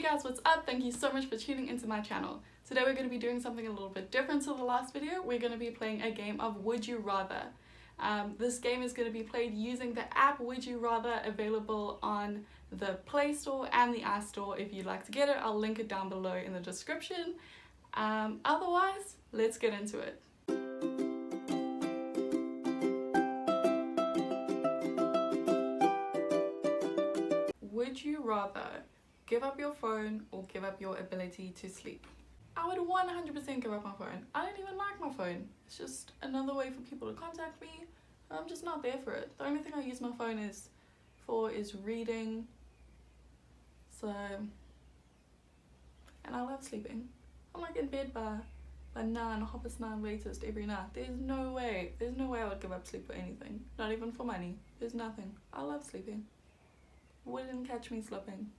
guys, what's up? Thank you so much for tuning into my channel. Today we're going to be doing something a little bit different to the last video. We're going to be playing a game of Would You Rather. This game is going to be played using the app Would You Rather, available on the Play Store and the App Store. If you'd like to get it, I'll link it down below in the description. Otherwise, let's get into it. Would you rather give up your phone or give up your ability to sleep? I would 100% give up my phone. I don't even like my phone. It's just another way for people to contact me. I'm just not there for it. The only thing I use my phone is reading. So, and I love sleeping. I'm like in bed by 9, 9:30 latest every night. There's no way I would give up sleep for anything. Not even for money. There's nothing. I love sleeping. Wouldn't catch me slipping.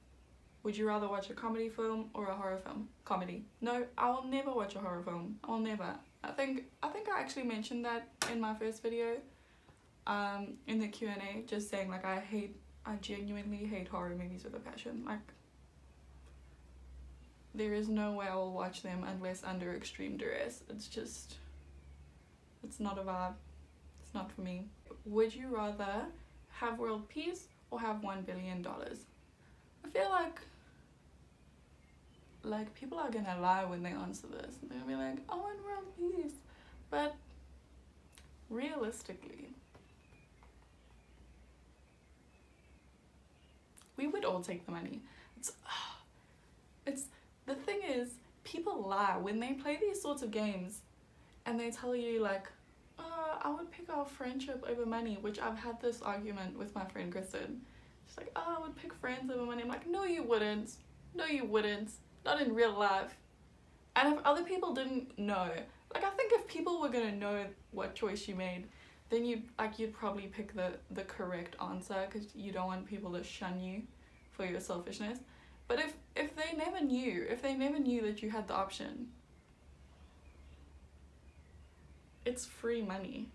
Would you rather watch a comedy film or a horror film? Comedy. No, I will never watch a horror film. I'll never. I think I actually mentioned that in my first video, in the Q&A, just saying like I genuinely hate horror movies with a passion. Like, there is no way I will watch them unless under extreme duress. It's not a vibe. It's not for me. Would you rather have world peace or have $1 billion? I feel like people are gonna lie when they answer this. They're gonna be like, I want world peace. But realistically, we would all take the money. It's the thing is, people lie when they play these sorts of games and they tell you like, I would pick our friendship over money, which I've had this argument with my friend Kristen. She's like, I would pick friends over money. I'm like, no you wouldn't. No you wouldn't. Not in real life. And if other people didn't know, like I think if people were gonna know what choice you made, then you'd probably pick the correct answer, because you don't want people to shun you for your selfishness. But if they never knew that you had the option, it's free money.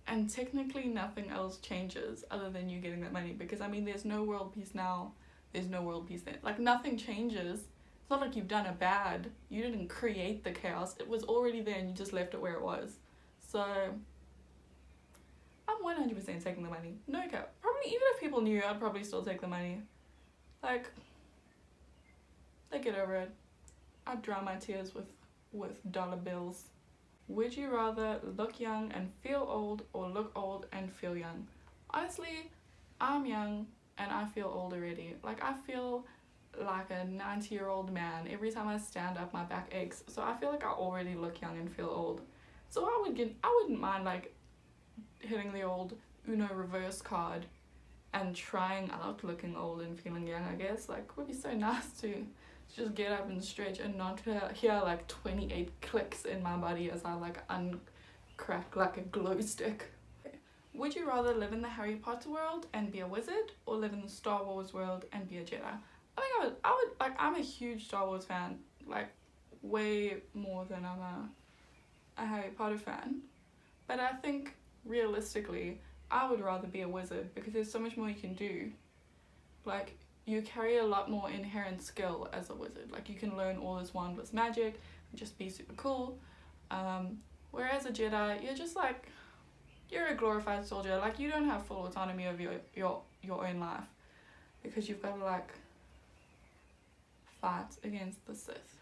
And technically nothing else changes other than you getting that money, because I mean there's no world peace now, there's no world peace then. Like nothing changes. It's not like you've done a bad. You didn't create the chaos. It was already there and you just left it where it was. So I'm 100% taking the money. No cap. Probably even if people knew, I'd probably still take the money. Like, they get over it. I'd dry my tears with dollar bills. Would you rather look young and feel old or look old and feel young? Honestly, I'm young and I feel old already. Like I feel like a 90-year-old man. Every time I stand up my back aches. So I feel like I already look young and feel old. So I wouldn't mind like hitting the old Uno reverse card and trying out looking old and feeling young, I guess. Like, would be so nice to just get up and stretch and not hear like 28 clicks in my body as I like uncrack like a glow stick. Would you rather live in the Harry Potter world and be a wizard, or live in the Star Wars world and be a Jedi? I think I would like, I'm a huge Star Wars fan, like way more than I'm a Harry Potter fan. But I think realistically, I would rather be a wizard, because there's so much more you can do. Like, you carry a lot more inherent skill as a wizard. Like, you can learn all this wandless magic and just be super cool. Whereas a Jedi, you're just like, you're a glorified soldier. Like, you don't have full autonomy of your own life, because you've got to like fight against the Sith.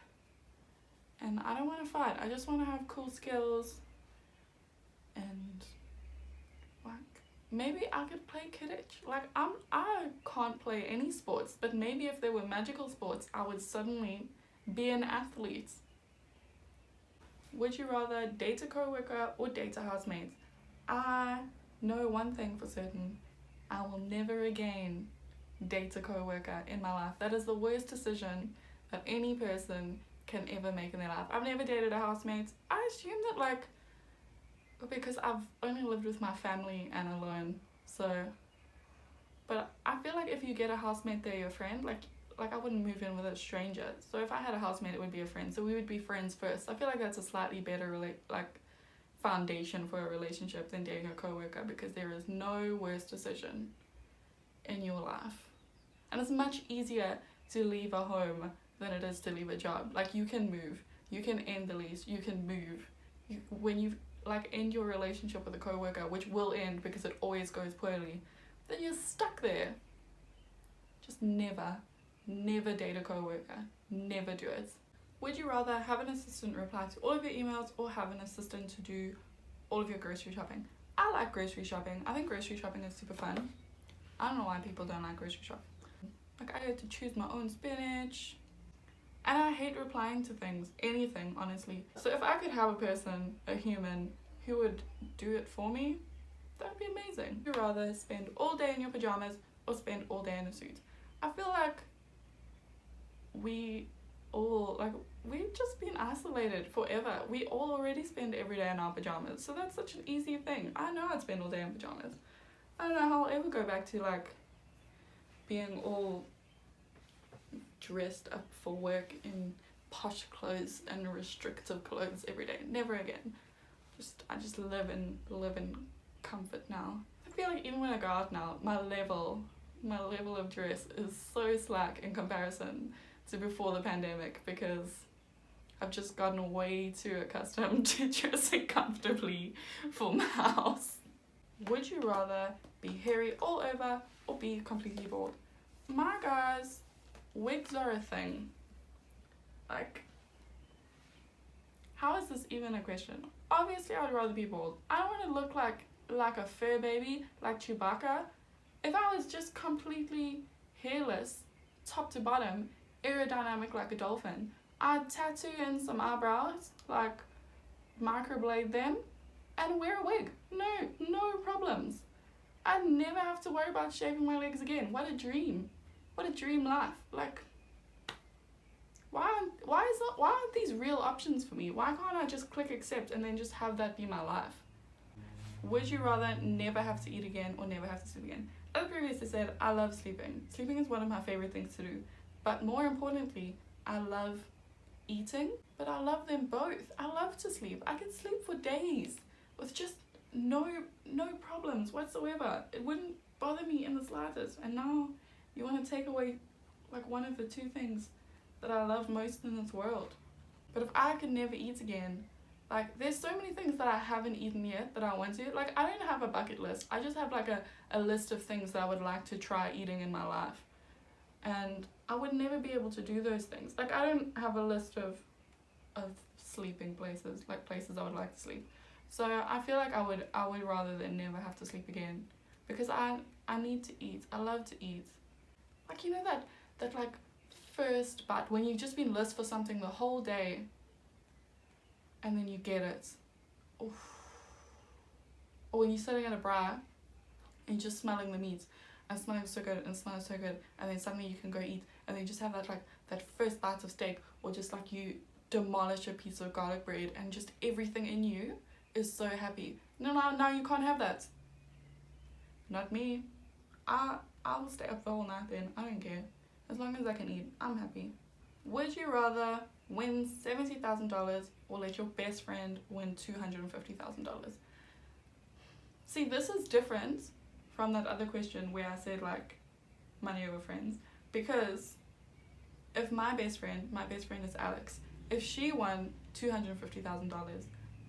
And I don't want to fight. I just want to have cool skills. And like, maybe I could play Quidditch. Like, I can't play any sports, but maybe if there were magical sports, I would suddenly be an athlete. Would you rather date a co-worker or date a housemate? I know one thing for certain. I will never again date a co-worker in my life. That is the worst decision that any person can ever make in their life. I've never dated a housemate. I assume that like, because I've only lived with my family and alone, so, but I feel like if you get a housemate, they're your friend. Like I wouldn't move in with a stranger. So if I had a housemate, it would be a friend. So we would be friends first. I feel like that's a slightly better foundation for a relationship than dating a coworker, because there is no worse decision in your life. And it's much easier to leave a home than it is to leave a job. Like, you can move, you can end the lease, you can move. When you like end your relationship with a coworker, which will end because it always goes poorly, then you're stuck there. Just never date a coworker. Never do it. Would you rather have an assistant reply to all of your emails or have an assistant to do all of your grocery shopping? I like grocery shopping. I think grocery shopping is super fun. I don't know why people don't like grocery shopping. Like, I get to choose my own spinach. And I hate replying to things, anything, honestly. So if I could have a person, a human, who would do it for me, that would be amazing. Would you rather spend all day in your pajamas or spend all day in a suit? I feel like we've just been isolated forever. We all already spend every day in our pajamas, so that's such an easy thing. I know I'd spend all day in pajamas. I don't know how I'll ever go back to like being all dressed up for work in posh clothes and restrictive clothes every day. Never again. I just live in comfort now. I feel like even when I go out now, my level of dress is so slack in comparison to before the pandemic, because I've just gotten way too accustomed to dressing comfortably for my house. Would you rather be hairy all over or be completely bald? My guys, wigs are a thing. Like, how is this even a question? Obviously, I would rather be bald. I don't want to look like a fur baby, like Chewbacca. If I was just completely hairless, top to bottom, aerodynamic like a dolphin, I'd tattoo in some eyebrows, like microblade them, and wear a wig. No problems. I'd never have to worry about shaving my legs again. What a dream. What a dream life. Like, why aren't these real options for me? Why can't I just click accept and then just have that be my life? Would you rather never have to eat again or never have to sleep again? As I previously said, I love sleeping. Sleeping is one of my favorite things to do. But more importantly, I love eating, but I love them both. I love to sleep. I can sleep for days with just no problems whatsoever. It wouldn't bother me in the slightest. And now you want to take away like one of the two things that I love most in this world. But if I could never eat again, like, there's so many things that I haven't eaten yet that I want to. Like, I don't have a bucket list. I just have like a list of things that I would like to try eating in my life. And I would never be able to do those things. Like, I don't have a list of sleeping places, like places I would like to sleep. So I feel like I would rather than never have to sleep again, because I need to eat. I love to eat. Like, you know that like first bite when you've just been list for something the whole day and then you get it. Oof. Or when you're sitting at a bar and you're just smelling the meat and smelling so good and smelling so good, and then suddenly you can go eat, and then you just have that first bite of steak, or just like you demolish a piece of garlic bread and just everything in you is so happy. No, you can't have that. Not me. I will stay up the whole night then. I don't care. As long as I can eat, I'm happy. Would you rather win $70,000 or let your best friend win $250,000? See, this is different from that other question where I said like money over friends, because if my best friend is Alex, if she won $250,000,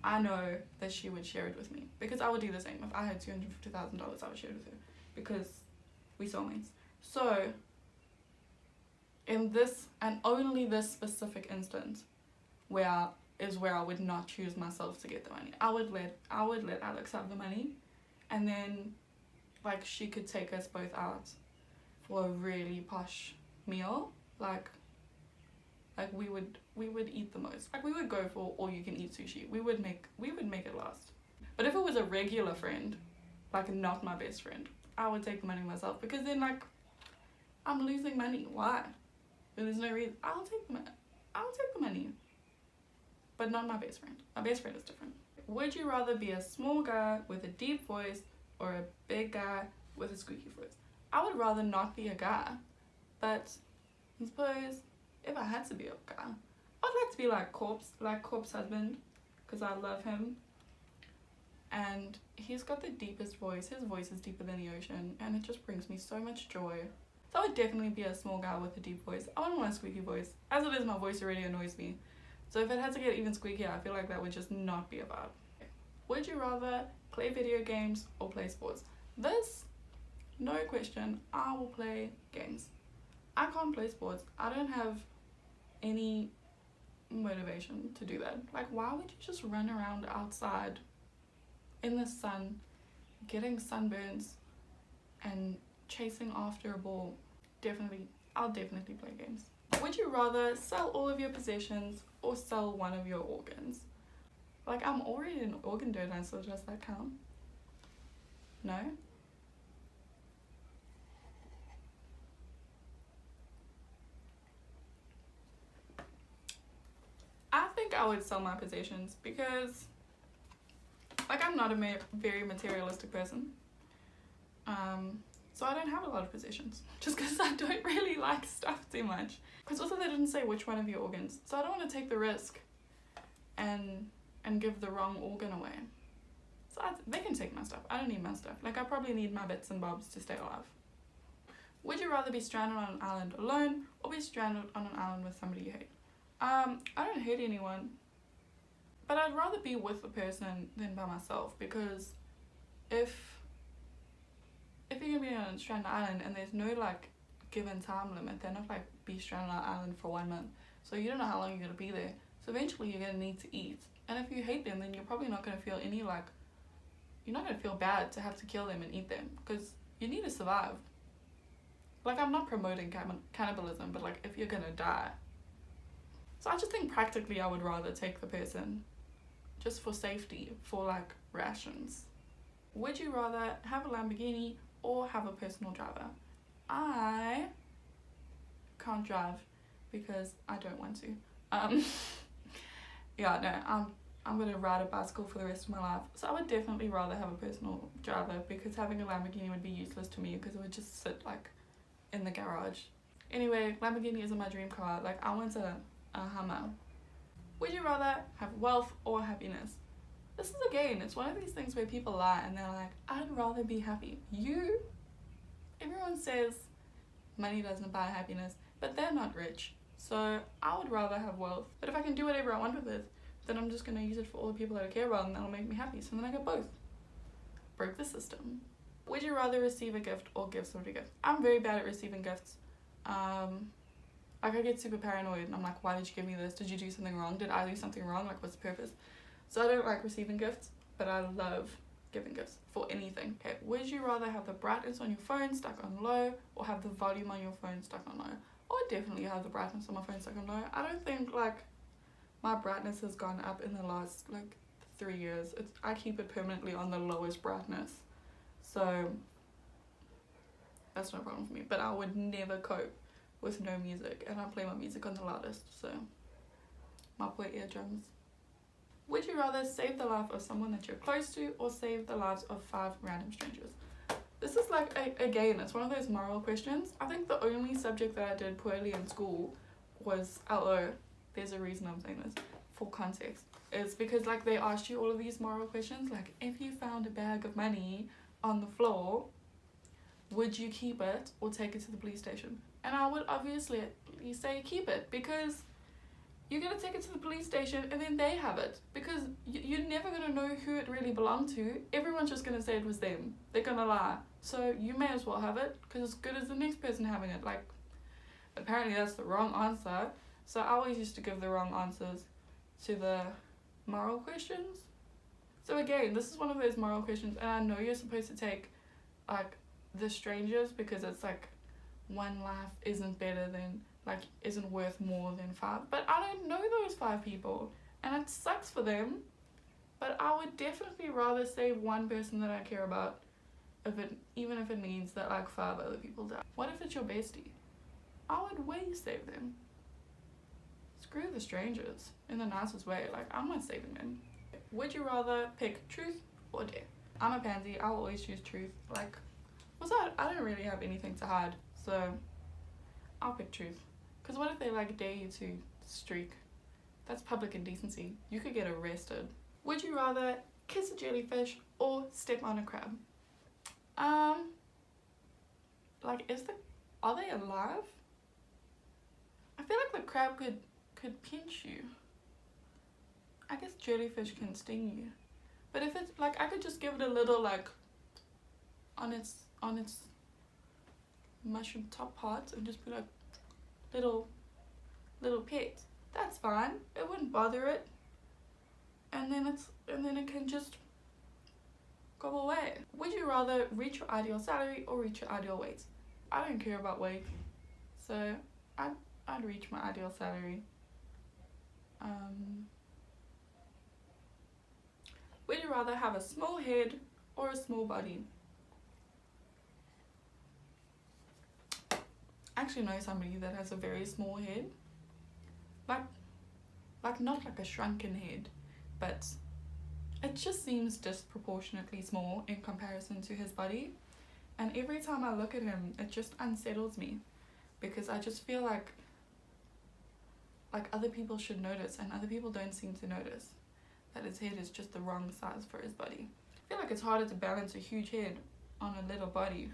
I know that she would share it with me, because I would do the same. If I had $250,000, I would share it with her, because we soulmates. So in this and only this specific instance where I would not choose myself to get the money, I would let Alex have the money, and then like she could take us both out for a really posh meal, like we would eat the most. Like, we would go for all you can eat sushi. We would make it last. But if it was a regular friend, like not my best friend, I would take the money myself, because then like I'm losing money. Why? There's no reason. I'll take the money. But not my best friend. My best friend is different. Would you rather be a small guy with a deep voice or a big guy with a squeaky voice? I would rather not be a guy, but I suppose if I had to be a guy, I'd like to be like Corp's husband, because I love him. And he's got the deepest voice. His voice is deeper than the ocean, and it just brings me so much joy. So I would definitely be a small guy with a deep voice. I wouldn't want a squeaky voice. As it is, my voice already annoys me. So if it had to get even squeakier, I feel like that would just not be a vibe. Would you rather play video games or play sports? This, no question, I will play games. I can't play sports. I don't have any motivation to do that. Like, why would you just run around outside in the sun, getting sunburns and chasing after a ball? I'll definitely play games. Would you rather sell all of your possessions or sell one of your organs? Like, I'm already an organ donor, so does that count? No? I think I would sell my possessions because, like, I'm not a very materialistic person. So I don't have a lot of possessions just because I don't really like stuff too much. Because also they didn't say which one of your organs, so I don't want to take the risk and give the wrong organ away. So they can take my stuff. I don't need my stuff. Like, I probably need my bits and bobs to stay alive. Would you rather be stranded on an island alone or be stranded on an island with somebody you hate? I don't hate anyone, but I'd rather be with a person than by myself, because if you're gonna be on a stranded island and there's no like given time limit, they're not like be stranded on an island for 1 month, so you don't know how long you're gonna be there. So eventually you're gonna need to eat, and if you hate them, then you're probably not gonna feel any like, you're not gonna feel bad to have to kill them and eat them, because you need to survive. Like, I'm not promoting cannibalism, but like, if you're gonna die. So I just think practically I would rather take the person just for safety, for like rations. Would you rather have a Lamborghini or have a personal driver? I can't drive because I don't want to. Yeah, no, I'm gonna ride a bicycle for the rest of my life. So I would definitely rather have a personal driver, because having a Lamborghini would be useless to me because it would just sit like in the garage. Anyway, Lamborghini isn't my dream car. Like, I want a Hummer. Would you rather have wealth or happiness? This is, again, it's one of these things where people lie and they're like, I'd rather be happy. Everyone says money doesn't buy happiness, but they're not rich. So I would rather have wealth. But if I can do whatever I want with it, then I'm just gonna use it for all the people that I care about, and that'll make me happy. So then I get both. Broke the system. Would you rather receive a gift or give somebody a gift? I'm very bad at receiving gifts. Like, I get super paranoid and I'm like, why did you give me this? Did you do something wrong? Did I do something wrong? Like, what's the purpose? So I don't like receiving gifts, but I love giving gifts for anything. Okay, would you rather have the brightness on your phone stuck on low or have the volume on your phone stuck on low? I would definitely have the brightness on my phone stuck on low. I don't think like my brightness has gone up in the last like 3 years. I keep it permanently on the lowest brightness. So that's no problem for me. But I would never cope with no music, and I play my music on the loudest, so my poor eardrums. Would you rather save the life of someone that you're close to or save the lives of 5 random strangers? This is like, again, it's one of those moral questions. I think the only subject that I did poorly in school was LO. There's a reason I'm saying this, for context. It's because like they asked you all of these moral questions, like if you found a bag of money on the floor, would you keep it or take it to the police station? And I would obviously say keep it, because you're going to take it to the police station and then they have it, because you're never going to know who it really belonged to. Everyone's just going to say it was them. They're going to lie. So you may as well have it, because it's good as the next person having it. Like, apparently that's the wrong answer. So I always used to give the wrong answers to the moral questions. So again, this is one of those moral questions, and I know you're supposed to take like the strangers, because it's like one life isn't better than, like, isn't worth more than 5, but I don't know those 5 people and it sucks for them. But I would definitely rather save one person that I care about, even if it means that like 5 other people die. What if it's your bestie? I would way save them. Screw the strangers in the nicest way. Like, I'm not saving them. Would you rather pick truth or dare? I'm a pansy. I'll always choose truth. Like, what's that? I don't really have anything to hide, so I'll pick truth. Because what if they like dare you to streak? That's public indecency. You could get arrested. Would you rather kiss a jellyfish or step on a crab? Like, is the Are they alive? I feel like the crab could pinch you. I guess jellyfish can sting you. But if it's like, I could just give it a little like on its mushroom top part and just be like little pet. That's fine. It wouldn't bother it. And then it can just go away. Would you rather reach your ideal salary or reach your ideal weight? I don't care about weight, so I'd reach my ideal salary. Would you rather have a small head or a small body? I actually know somebody that has a very small head. Like not like a shrunken head, but it just seems disproportionately small in comparison to his body. And every time I look at him, it just unsettles me, because I just feel like other people should notice, and other people don't seem to notice that his head is just the wrong size for his body. I feel like it's harder to balance a huge head on a little body.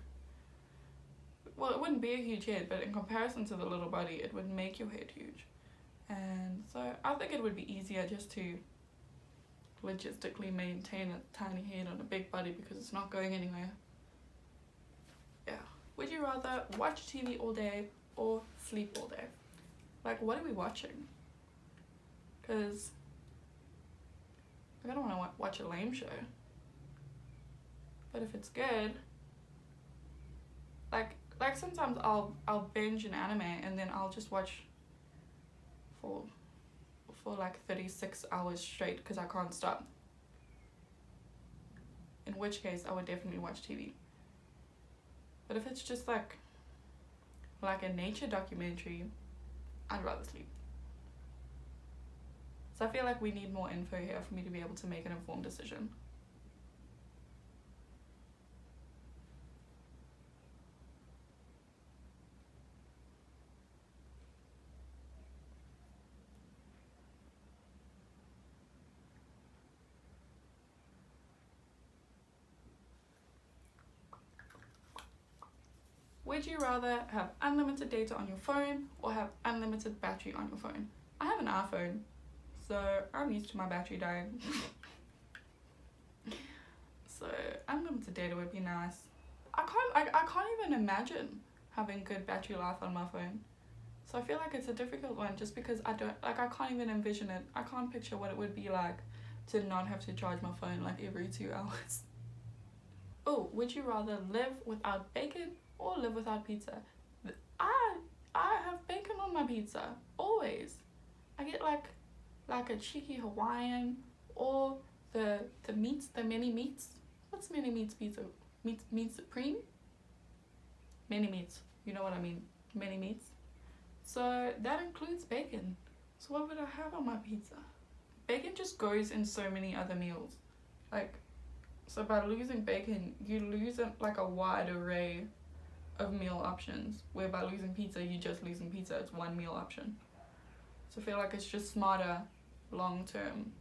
Well, it wouldn't be a huge head, but in comparison to the little body, it would make your head huge. And so I think it would be easier just to logistically maintain a tiny head on a big body, because it's not going anywhere. Yeah. Would you rather watch TV all day or sleep all day? Like, what are we watching? Because I don't want to watch a lame show. But if it's good, like sometimes I'll binge an anime and then I'll just watch for like 36 hours straight because I can't stop. In which case I would definitely watch TV. But if it's just like a nature documentary, I'd rather sleep. So I feel like we need more info here for me to be able to make an informed decision. Would you rather have unlimited data on your phone or have unlimited battery on your phone? I have an iPhone, so I'm used to my battery dying. So unlimited data would be nice. I can't even imagine having good battery life on my phone. So I feel like it's a difficult one just because I can't even envision it. I can't picture what it would be like to not have to charge my phone like every 2 hours. Oh, would you rather live without bacon or live without pizza? I have bacon on my pizza always. I get like a cheeky Hawaiian or the meats, the mini meats. What's mini meats pizza? Meat supreme? Mini meats. You know what I mean? Mini meats. So that includes bacon. So what would I have on my pizza? Bacon just goes in so many other meals. So by losing bacon, you lose like a wide array of meal options, where by losing pizza, you're just losing pizza. It's one meal option. So I feel like it's just smarter long term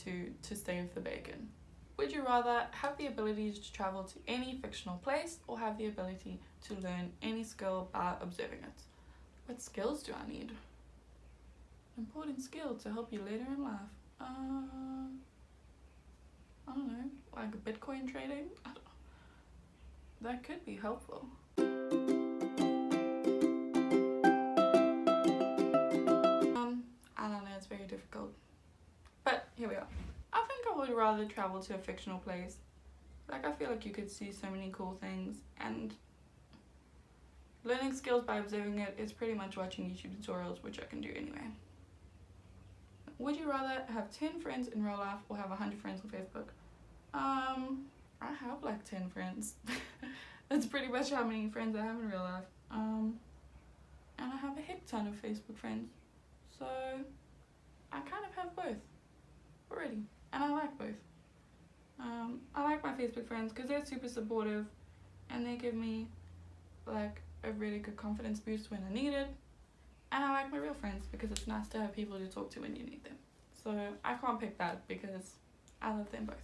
to save the bacon. Would you rather have the ability to travel to any fictional place or have the ability to learn any skill by observing it? What skills do I need? Important skill to help you later in life. I don't know, like Bitcoin trading? That could be helpful. I don't know, it's very difficult. But here we are. I think I would rather travel to a fictional place. Like, I feel like you could see so many cool things, and learning skills by observing it is pretty much watching YouTube tutorials, which I can do anyway. Would you rather have 10 friends in real life or have 100 friends on Facebook? I have like 10 friends. That's pretty much how many friends I have in real life. And I have a heck ton of Facebook friends. So I kind of have both already. And I like both. I like my Facebook friends because they're super supportive and they give me like a really good confidence boost when I need it. And I like my real friends because it's nice to have people to talk to when you need them. So I can't pick that because I love them both.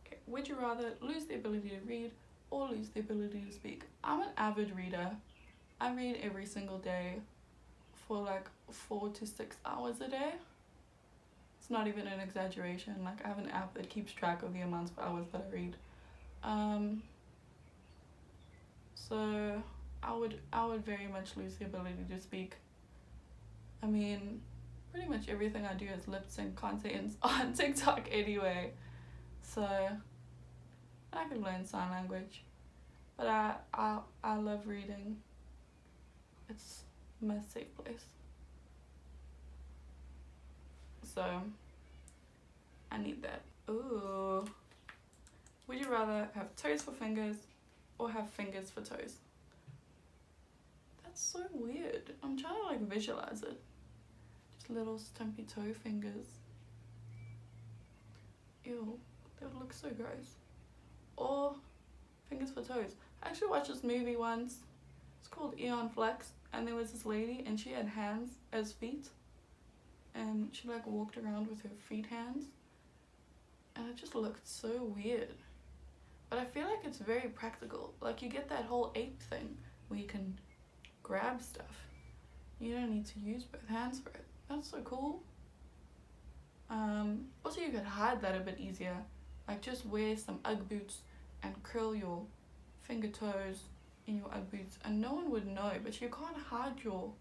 Okay, would you rather lose the ability to read or lose the ability to speak. I'm an avid reader. I read every single day for like 4 to 6 hours a day. It's not even an exaggeration. Like I have an app that keeps track of the amounts of hours that I read. So I would very much lose the ability to speak. I mean, pretty much everything I do is lip sync content on TikTok anyway. So I could learn sign language. But I love reading. It's my safe place. So I need that. Ooh. Would you rather have toes for fingers or have fingers for toes? That's so weird. I'm trying to like visualize it. Just little stumpy toe fingers. Ew, that would look so gross. Or fingers for toes. I actually watched this movie once. It's called Eon Flux, and there was this lady and she had hands as feet, and she like walked around with her feet hands, and it just looked so weird. But I feel like it's very practical. Like you get that whole ape thing where you can grab stuff. You don't need to use both hands for it. That's so cool. Also you could hide that a bit easier. Like just wear some Ugg boots and curl your finger toes in your Ugg boots and no one would know, but you can't hide your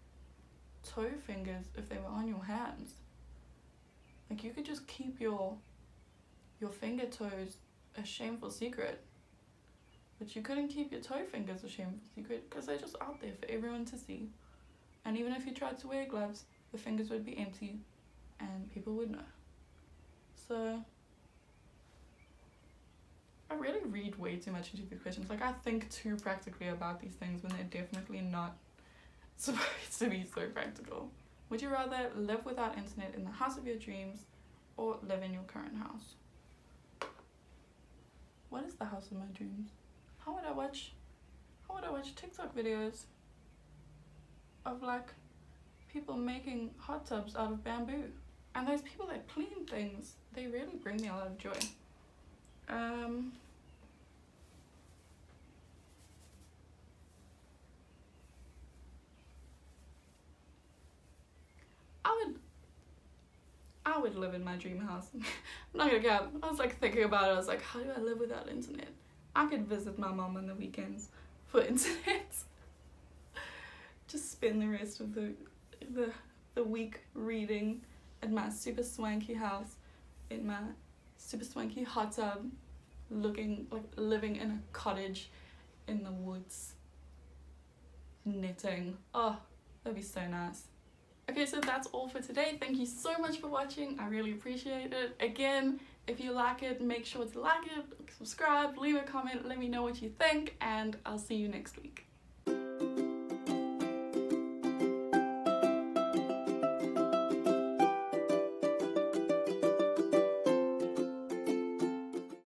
toe fingers if they were on your hands. Like you could just keep your finger toes a shameful secret, but you couldn't keep your toe fingers a shameful secret because they're just out there for everyone to see. And even if you tried to wear gloves, the fingers would be empty and people would know. So I really read way too much into these questions. Like I think too practically about these things when they're definitely not supposed to be so practical. Would you rather live without internet in the house of your dreams or live in your current house? What is the house of my dreams? How would I watch TikTok videos of like people making hot tubs out of bamboo? And those people that clean things, they really bring me a lot of joy. I would live in my dream house. I'm not gonna cap. I was like thinking about it. I was like, how do I live without internet? I could visit my mom on the weekends for internet. Just spend the rest of the week reading at my super swanky house in my super swanky hot tub, looking like living in a cottage in the woods, knitting. Oh, that'd be so nice. Okay, so that's all for today. Thank you so much for watching. I really appreciate it. Again, if you like it, make sure to like it, subscribe, leave a comment, let me know what you think, and I'll see you next week.